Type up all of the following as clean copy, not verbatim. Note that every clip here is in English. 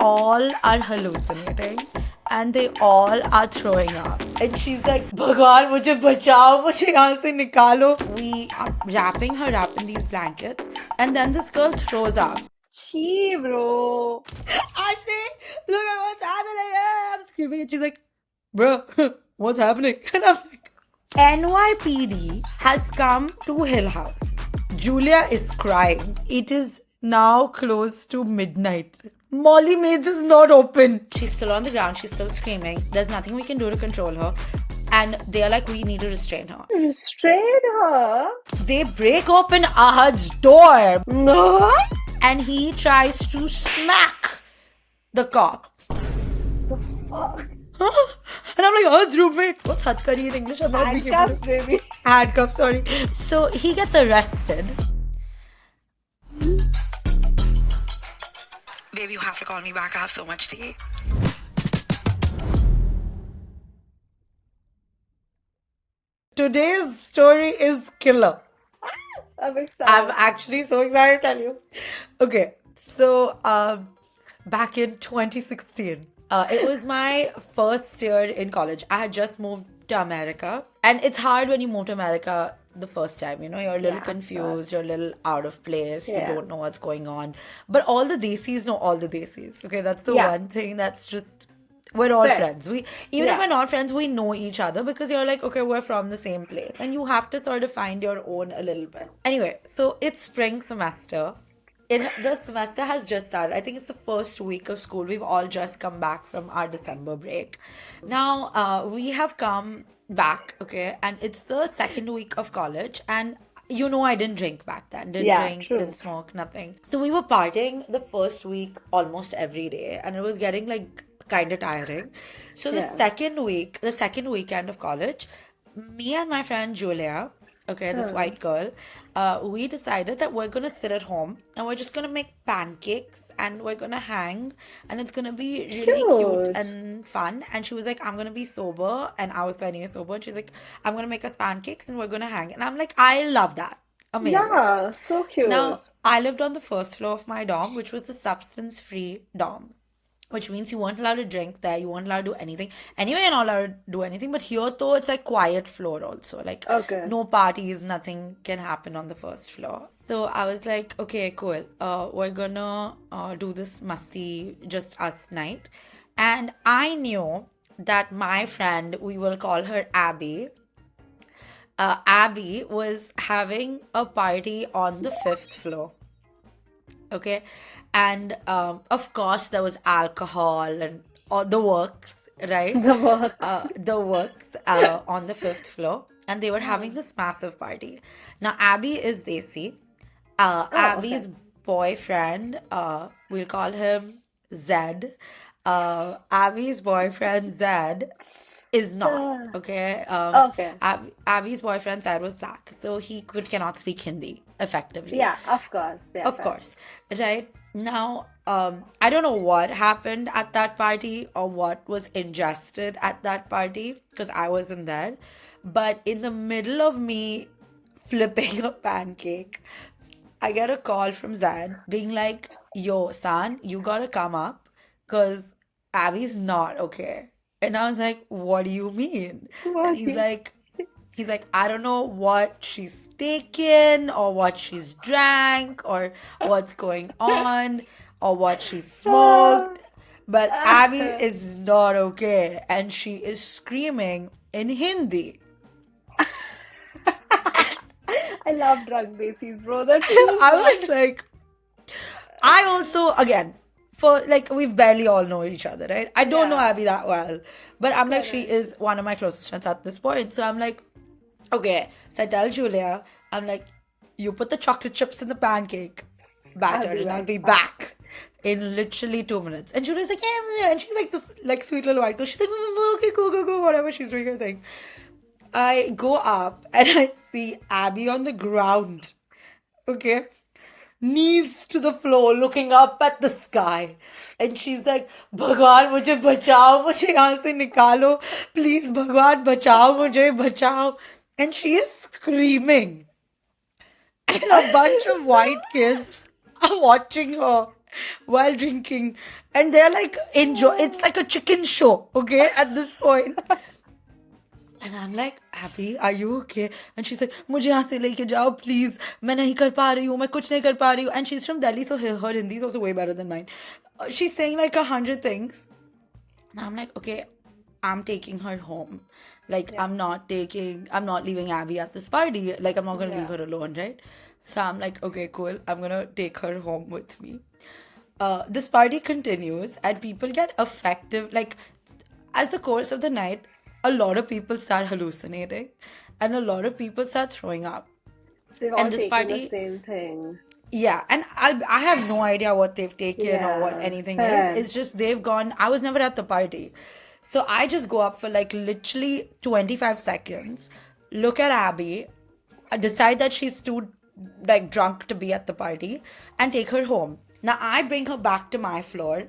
all are hallucinating and they all are throwing up. And she's like, Bhagwan, mujhe bachao, mujhe yahan se nikalo. We are wrapping her up in these blankets and then this girl throws up. Gee, bro. Ashley, look at what's happening. I'm screaming and she's like, bro, what's happening? And I'm like, NYPD has come to Hill House. Julia is crying. It is now close to midnight. Molly Maids is not open. She's still on the ground. She's still screaming. There's nothing we can do to control her. And they're like, we need to restrain her. Restrain her? They break open Ahad's door. No. And he tries to smack the cop. The fuck? And I'm like, Ahad's roommate. What's Hatkari in English? I'm not being able Handcuffs, to. baby. Handcuffs, sorry. So he gets arrested. Baby, you have to call me back. I have so much tea. Today's story is killer. I'm excited. I'm actually so excited to tell you. Okay, so back in 2016, it was my first year in college. I had just moved to America. And it's hard when you move to America the first time, you know, you're a little confused, you're a little out of place, you don't know what's going on. But all the Desis know all the Desis. Okay, that's the one thing that's just, we're all friends. Even if we're not friends, we know each other because you're like, okay, we're from the same place. And you have to sort of find your own a little bit. Anyway, so it's spring semester. The semester has just started. I think it's the first week of school. We've all just come back from our December break. Now, we have come back, okay, and it's the second week of college, and you know I didn't drink back then. Didn't smoke, nothing. So we were partying the first week almost every day, and it was getting like kind of tiring. So the second weekend of college, me and my friend Julia, okay, this white girl, we decided that we're gonna sit at home and we're just gonna make pancakes and we're gonna hang and it's gonna be really cute and fun. And she was like, I'm gonna be sober, and I was kind of sober, and she's like, I'm gonna make us pancakes and we're gonna hang. And I'm like, I love that. Amazing. Yeah, so cute. Now, I lived on the first floor of my dorm, which was the substance-free dorm. Which means you weren't allowed to drink there, you weren't allowed to do anything. Anyway, you're not allowed to do anything, but here though, it's like quiet floor also. Like, no parties, nothing can happen on the first floor. So I was like, okay, cool. We're gonna do this masti, just us night. And I knew that my friend, we will call her Abby, Abby was having a party on the fifth floor. Okay, and of course there was alcohol and all the works, right? The works on the fifth floor, and they were having this massive party. Now Abby is Desi. Abby's boyfriend, we'll call him Zed. Abby's boyfriend Zed is not, okay? Abby's boyfriend Zed was black, so he cannot speak Hindi effectively. Yeah, of course. Yeah, Of course, right? Now, I don't know what happened at that party or what was ingested at that party because I wasn't there. But in the middle of me flipping a pancake, I get a call from Zad being like, yo, San, you gotta come up because Abby's not okay. And I was like, what do you mean? And he's like, I don't know what she's taken or what she's drank or what's going on or what she smoked. But Abby is not okay. And she is screaming in Hindi. I love drug bases, bro. That's I was like, I also, again, for like, we barely all know each other, right? I don't know Abby that well. But I'm like, she is one of my closest friends at this point. So I'm like, okay, so I tell Julia, I'm like, you put the chocolate chips in the pancake batter and I'll be back in literally 2 minutes. And Julia's like, yeah, and she's like this like sweet little white girl. She's like, okay, go, whatever, she's doing her thing. I go up and I see Abby on the ground, okay, knees to the floor, looking up at the sky. And she's like, Bhagwan, mujhe bachao, mujhe yahan se nikalo. Please, Bhagwan, bachao, mujhe bachao. And she is screaming. And a bunch of white kids are watching her. while drinking, and they're like enjoy. It's like a chicken show, okay, at this point. And I'm like, Abby, are you okay? And she's like, मुझे यहाँ से लेके जाओ, please. मैं नहीं कर पा रही हूँ, मैं कुछ नहीं कर पा रही हूँ. And she's from Delhi, so her Hindi is also way better than mine. She's saying like 100 things. And I'm like, okay, I'm taking her home. Like, I'm not leaving Abby at this party. Like, I'm not going to leave her alone, right? So I'm like, okay, cool. I'm going to take her home with me. This party continues and people get affected. Like, as the course of the night, a lot of people start hallucinating and a lot of people start throwing up. They're all And this taking party, the same thing. yeah, and I have no idea what they've taken or what Yeah, anything fair. is. It's just they've gone. I was never at the party. So I just go up for like literally 25 seconds, look at Abby, decide that she's too like drunk to be at the party, and take her home. Now I bring her back to my floor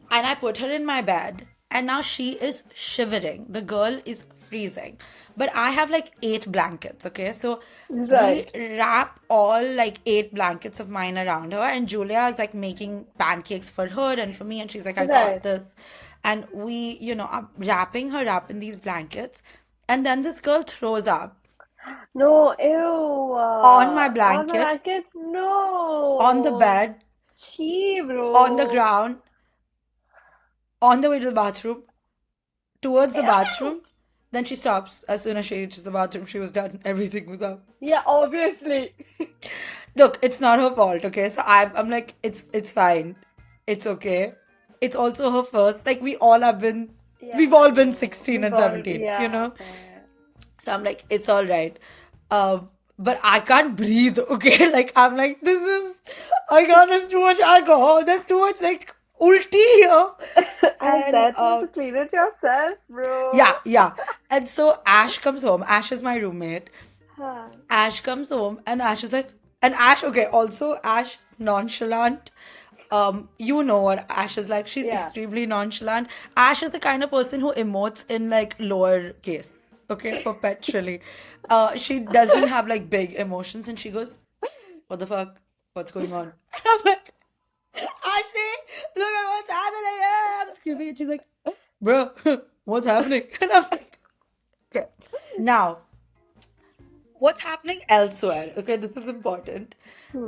and I put her in my bed, and now she is shivering. The girl is freezing. But I have like 8 blankets, okay? So we Right. wrap all like 8 blankets of mine around her, and Julia is like making pancakes for her and for me, and she's like, I got Right. this. And we, are wrapping her up in these blankets, and then this girl throws up No, ew. on my On my blanket, blanket? on the No. bed, Gee, on the bro. ground, on the way to the bathroom, towards the bathroom. Then she stops. As soon as she reaches the bathroom, she was done. Everything was up. Yeah, obviously. Look, it's not her fault, okay? So I'm like, it's fine. It's okay. It's also her first. Like we've all been Yeah, 16 we've and all, 17, yeah, fair. So I'm like, it's all right. But I can't breathe, okay? Like I'm like, I can't, there's too much alcohol. There's too much like ulti here. And And that you have to clean it yourself, yeah, bro. yeah. And so Ash comes home. Ash is my roommate. Huh. Ash comes home and Ash is like, and Ash, okay, also Ash nonchalant. You know what Ash is like. She's Yeah. extremely nonchalant. Ash is the kind of person who emotes in like lower case, okay, perpetually. She doesn't have like big emotions, and she goes, "What the fuck? What's going on?" And I'm like, Ashley, look at what's happening. I'm screaming, and she's like, "Bro, what's happening?" And I'm like, okay, now what's happening elsewhere? Okay, this is important.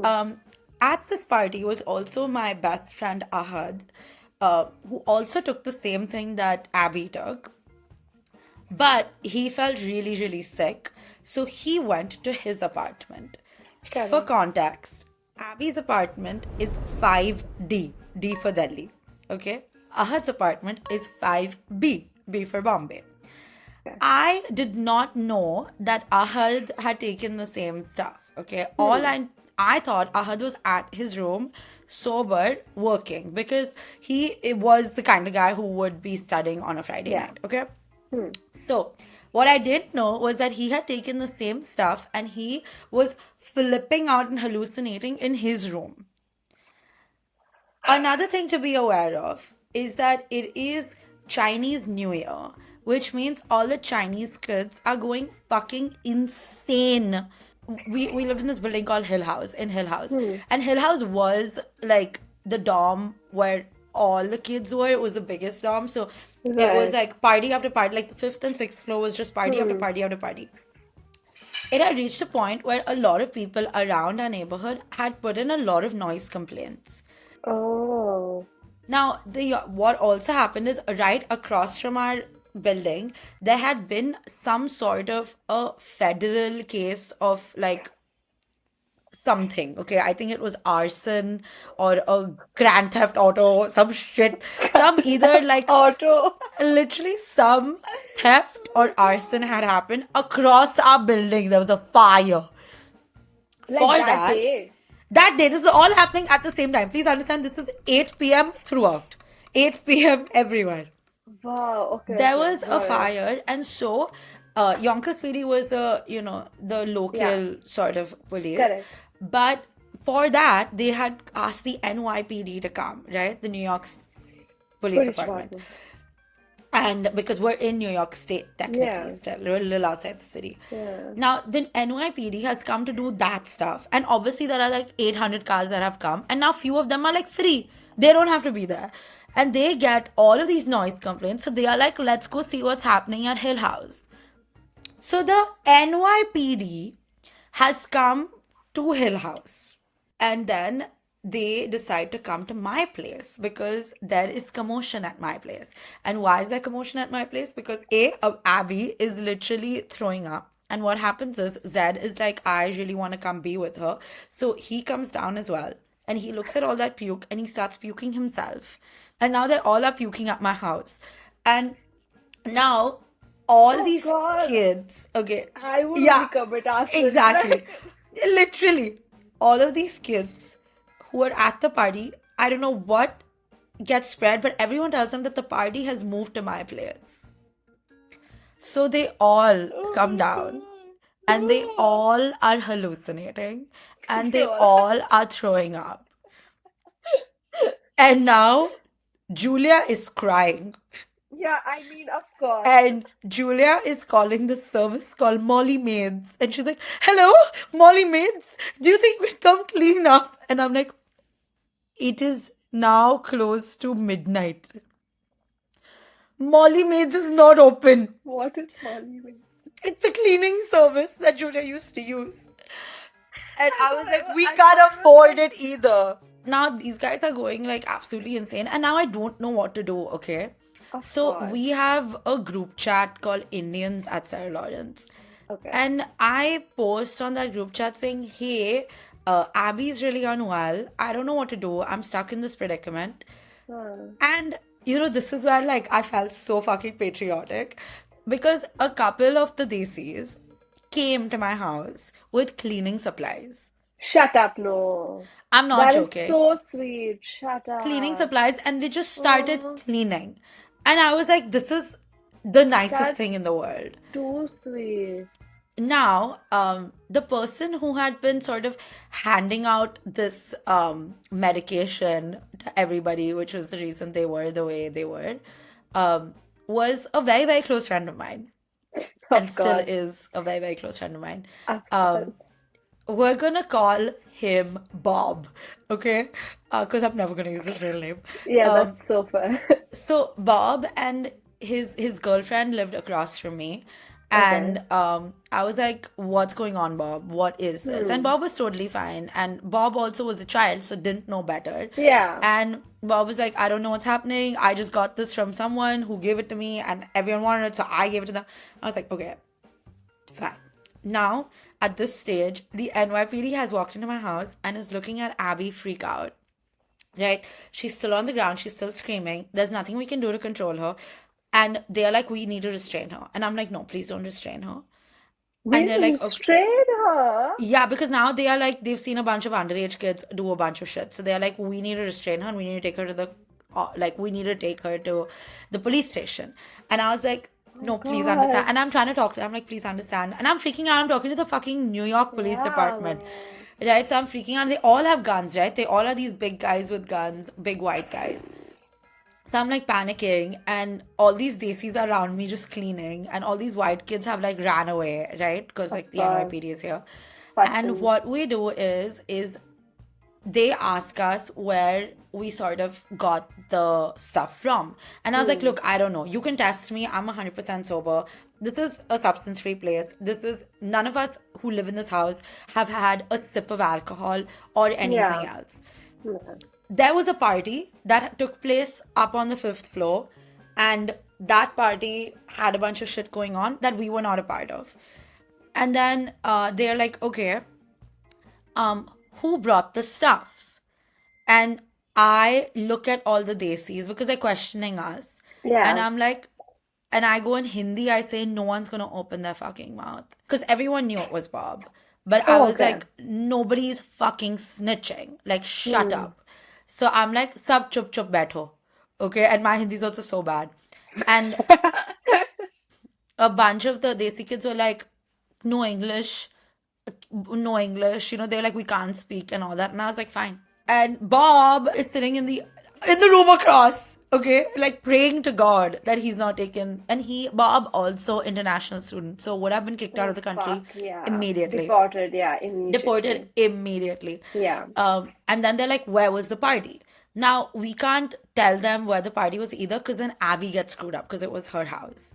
Um, at this party was also my best friend Ahad, who also took the same thing that Abby took, but he felt really, really sick, so he went to his apartment. For Correct. context, Abby's apartment is 5D, D for Delhi. Okay, Ahad's apartment is 5B, B for Bombay. Okay. I did not know that Ahad had taken the same stuff. Okay, all I thought Ahad was at his room, sober, working, because he was the kind of guy who would be studying on a Friday Yeah. night. Okay, so what I didn't know was that he had taken the same stuff and he was flipping out and hallucinating in his room. Another thing to be aware of is that it is Chinese New Year, which means all the Chinese kids are going fucking insane. We lived in this building called Hill House, in Hill House. And Hill House was like the dorm where all the kids were. It was the biggest dorm. So it was Right. like party after party. Like the fifth and sixth floor was just party after party after party. It had reached a point where a lot of people around our neighborhood had put in a lot of noise complaints. Oh. Now, what also happened is right across from our building, there had been some sort of a federal case of like something. Okay, I think it was arson or a grand theft auto, some shit, some either like Auto. literally some theft or arson had happened across our building. There was a fire. Like For that that, day. that day, this is all happening at the same time. Please understand, this is 8 p.m. throughout. 8 p.m. everywhere. Wow. Okay, There okay. was a Got it. fire, and so Yonkers PD was the Yeah. local sort of police. Correct. But for that, they had asked the NYPD to come, right? The New York's police Police department. department. And because we're in New York State, technically, Yeah. still, we're a little outside the city. Yeah. Now, the NYPD has come to do that stuff. And obviously, there are like 800 cars that have come. And now, few of them are like free. They don't have to be there. And they get all of these noise complaints. So they are like, let's go see what's happening at Hill House. So the NYPD has come to Hill House. And then they decide to come to my place because there is commotion at my place. And why is there commotion at my place? Because Abby is literally throwing up. And what happens is Zed is like, I really want to come be with her. So he comes down as well. And he looks at all that puke and he starts puking himself. And now they all are puking at my house. And now all these God. kids, okay. I would Yeah, commit arson. exactly. Literally, all of these kids who are at the party, I don't know what gets spread, but everyone tells them that the party has moved to my place. So they all come down and they all are hallucinating and they all are throwing up. And now Julia is crying. Yeah, I mean, of course. And Julia is calling this service called Molly Maids. And she's like, hello, Molly Maids, do you think we'd come clean up? And I'm like, it is now close to midnight. Molly Maids is not open. What is Molly? It's a cleaning service that Julia used to use. And I was like, we I can't thought it was afford it either. Now these guys are going like absolutely insane. And now I don't know what to do, okay? So course. we have a group chat called Indians at Sarah Lawrence. Okay. And I post on that group chat saying, hey, Abby's really unwell. I don't know what to do. I'm stuck in this predicament. And, you know, this is where, like, I felt so fucking patriotic. Because a couple of the Desis came to my house with cleaning supplies. Shut up, no. I'm not That joking. is so sweet. Shut up. Cleaning supplies, and they just started cleaning. And I was like, this is the nicest That's thing in the world. too sweet. Now, the person who had been sort of handing out this medication to everybody, which was the reason they were the way they were, was a very, very close friend of mine. And still course. is a very, very close friend of mine. Of course. We're gonna call him Bob, okay? Because I'm never gonna use his real name. Yeah, that's so fair. So Bob and his girlfriend lived across from me. And I was like, what's going on, Bob? What is this? And Bob was totally fine. And Bob also was a child, so didn't know better. Yeah. And Bob was like, I don't know what's happening. I just got this from someone who gave it to me and everyone wanted it, so I gave it to them. I was like, okay, fine. Now, at this stage, the NYPD has walked into my house and is looking at Abby freak out. Right? She's still on the ground. She's still screaming. There's nothing we can do to control her. And they're like, we need to restrain her. And I'm like, no, please don't restrain her. We they're like, okay. restrained her. Yeah, because now they are like, they've seen a bunch of underage kids do a bunch of shit. So they're like, we need to restrain her and we need to take her to the, we need to take her to the police station. And I was like, no, please understand. And I'm trying to talk to them. I'm like, please understand. And I'm freaking out. I'm talking to the fucking New York Police Department. Right? So I'm freaking out. They all have guns, right? They all are these big guys with guns, big white guys. So I'm like panicking, and all these desis are around me just cleaning, and all these white kids have like ran away, right? Because like the NYPD is here. And what we do is they ask us where we sort of got the stuff from. And I was like, look, I don't know. You can test me. I'm 100% sober. This is a substance-free place. None of us who live in this house have had a sip of alcohol or anything else. Yeah. There was a party that took place up on the 5th floor, and that party had a bunch of shit going on that we were not a part of. And then they're like, okay, who brought the stuff? And I look at all the desis because they're questioning us. Yeah. And I'm like, and I go in Hindi, I say, no one's going to open their fucking mouth. Because everyone knew it was Bob. But I was like, nobody's fucking snitching. Like, shut up. So I'm like, sab chup chup baitho. Okay? And my Hindi is also so bad. And a bunch of the Desi kids were like, no English. You know, they're like, we can't speak and all that. And I was like, fine. And Bob is sitting in the room across. Okay, like praying to God that he's not taken. And Bob also international student, so would have been kicked out Oh, of the country fuck, yeah. immediately. Deported, yeah, Deported immediately. immediately. Yeah. And then they're like, where was the party? Now, we can't tell them where the party was either because then Abby gets screwed up because it was her house.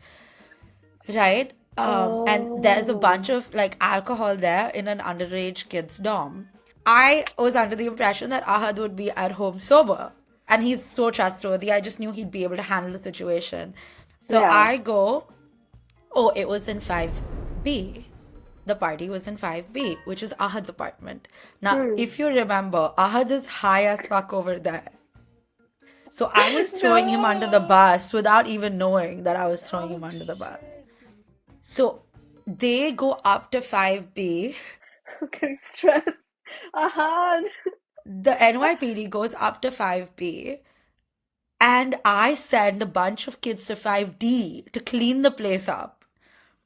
Right? And there's a bunch Oh, of like alcohol there in an underage kid's dorm. I was under the impression that Ahad would be at home sober. And he's so trustworthy. I just knew he'd be able to handle the situation. So yeah. I go, oh, it was in 5B. The party was in 5B, which is Ahad's apartment. Now, Hmm. if you remember, Ahad is high as fuck over there. So I was throwing him under the No. bus without even knowing that I was throwing Oh, him under the bus. shit. So they go up to 5B. I'm getting stressed. Ahad. The NYPD goes up to 5B. And I send a bunch of kids to 5D to clean the place up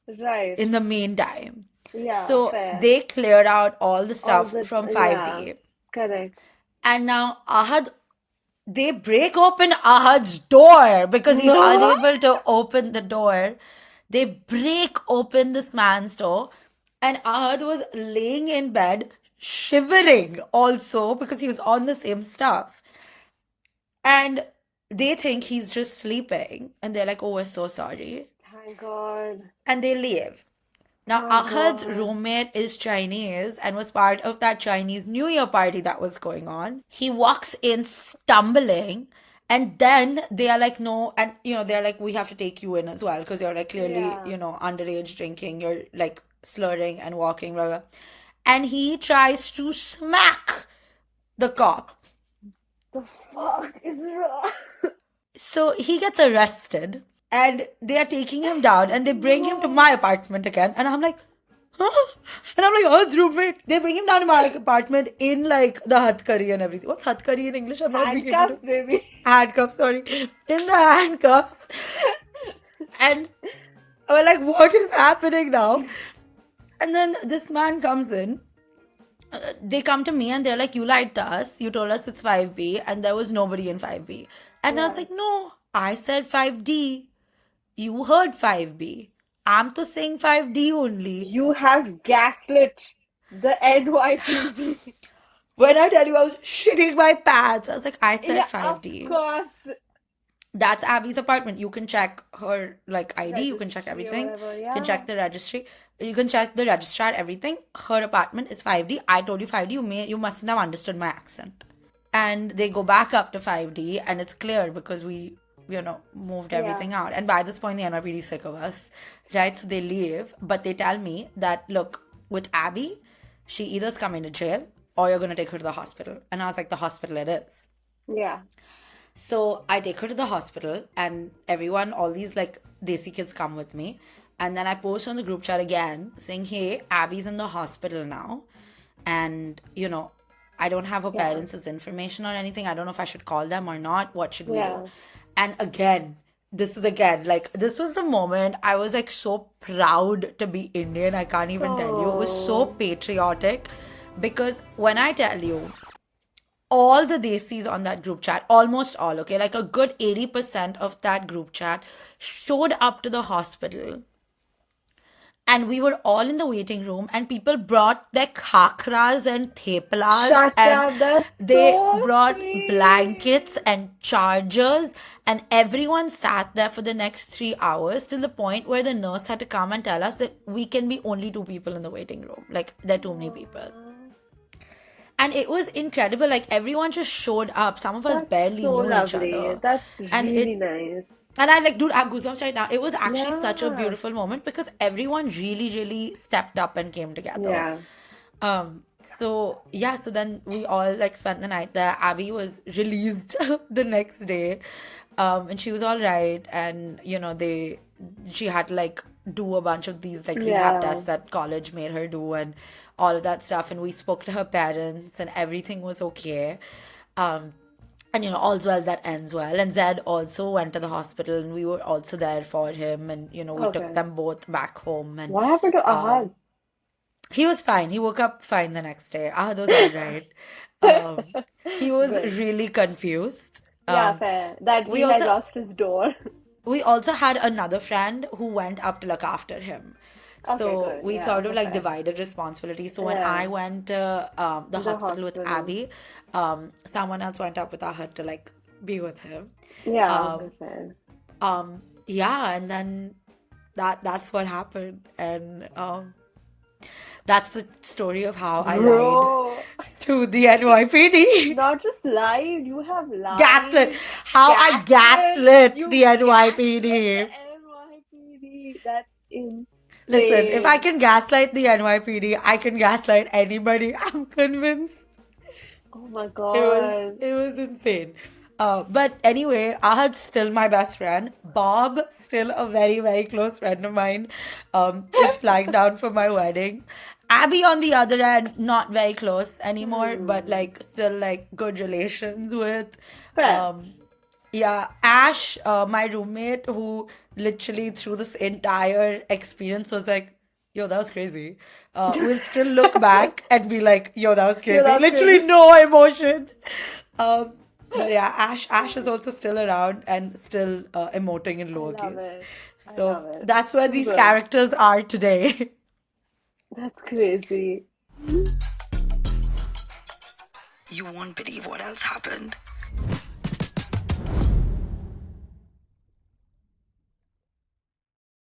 Right. in the meantime. Yeah, So fair. they cleared out all the All stuff the, from yeah, 5D. correct. And now they break open Ahad's door because he's No. unable to open the door. They break open this man's door, and Ahad was laying in bed, shivering also because he was on the same stuff. And they think he's just sleeping, and they're like, oh, we're so sorry. Thank God. And they leave. Now, Thank Ahad's God. roommate is Chinese and was part of that Chinese New Year party that was going on. He walks in stumbling, and then they are like, no, and they're like, we have to take you in as well because you're like clearly, Yeah. underage drinking, you're like slurring and walking, blah, blah. And he tries to smack the cop. The fuck is wrong? So he gets arrested and they are taking him down and they bring him to my apartment again. And I'm like, huh? And I'm like, oh, it's roommate. They bring him down to my apartment in like the hatkari and everything. What's hatkari in English? I'm not being able Handcuffs, to. baby. Handcuffs, sorry. In the handcuffs. And we're like, what is happening now? And then this man comes in. They come to me and they're like, you lied to us. You told us it's 5B and there was nobody in 5B. And I was Yeah. like, no, I said 5D. You heard 5B. I'm to saying 5D only. You have gaslit the NYPD. When I tell you I was shitting my pants, I was like, I said Yeah, of 5D. course. That's Abby's apartment. You can check her like ID, you can check Registry or everything. whatever, You can yeah. check the registry. You can check the registrar, everything. Her apartment is 5D. I told you 5D. You mustn't have understood my accent. And they go back up to 5D and it's clear because we moved everything Yeah. out. And by this point the NYPD is sick of us, right? So they leave, but they tell me that look, with Abby, she either's coming to jail or you're gonna take her to the hospital. And I was like, the hospital it is. Yeah. So I take her to the hospital and everyone, all these like desi kids come with me. And then I post on the group chat again saying, hey, Abby's in the hospital now. And, I don't have her Yeah. parents' information or anything. I don't know if I should call them or not. What should we Yeah. do? And again, this was the moment I was like so proud to be Indian. I can't even tell you. It was so Oh. patriotic because when I tell you, all the desis on that group chat, almost all, okay, like a good 80% of that group chat showed up to the hospital. And we were all in the waiting room, and people brought their khakras and theplas, Shut and up, that's they so brought sweet. blankets and chargers, and everyone sat there for the next 3 hours till the point where the nurse had to come and tell us that we can be only 2 people in the waiting room. Like, there are too many people. And it was incredible. Like, everyone just showed up. Some of us That's barely so knew each lovely. other. That's And really nice. and I like, dude, I have goosebumps right now. It was actually such a Yeah. beautiful moment because everyone really, really stepped up and came together. Yeah. So yeah, so then we all like spent the night there. Abby was released the next day. And she was all right. And she had to like do a bunch of these like rehab Yeah. tests that college made her do and all of that stuff. And we spoke to her parents and everything was okay. And all's well that ends well. And Zed also went to the hospital and we were also there for him. And we took Okay. them both back home. And What happened to Ahad? he was fine. He woke up fine the next day. Ahad was all right. He was Good. really confused Yeah, fair. That We he had also lost his door. we also had another friend who went up to look after him. Okay, So good. we Yeah, sort of okay, like fair. divided responsibilities. So when Yeah, I went to the the hospital with hospital. Abby, someone else went up with her to like be with him. Yeah, okay, Um, fair. yeah, and then that's what happened, and that's the story of how I lied Bro, to the NYPD. not just lied, you have Gaslit. lied, How I gaslit, gaslit the you gaslit the NYPD. NYPD. That's Listen, if I insane. can gaslight the NYPD, I can gaslight anybody. I'm convinced. Oh my It was God. it was insane. But anyway, Ahad's still my best friend. Bob, still a very, very close friend of mine, is flying down for my wedding. Abby, on the other hand, not very close anymore, but Hmm. like still like good relations with. Fair. Um, yeah, Ash, my roommate, who literally through this entire experience was like, yo, that was crazy. We'll still look back and be like, yo, that was Yo, crazy. that's Literally crazy. no emotion. Um, but yeah, Ash is also still around and still emoting in I love lowercase. it. I So love it. that's where Too these good. characters are today. That's crazy. You won't believe what else happened.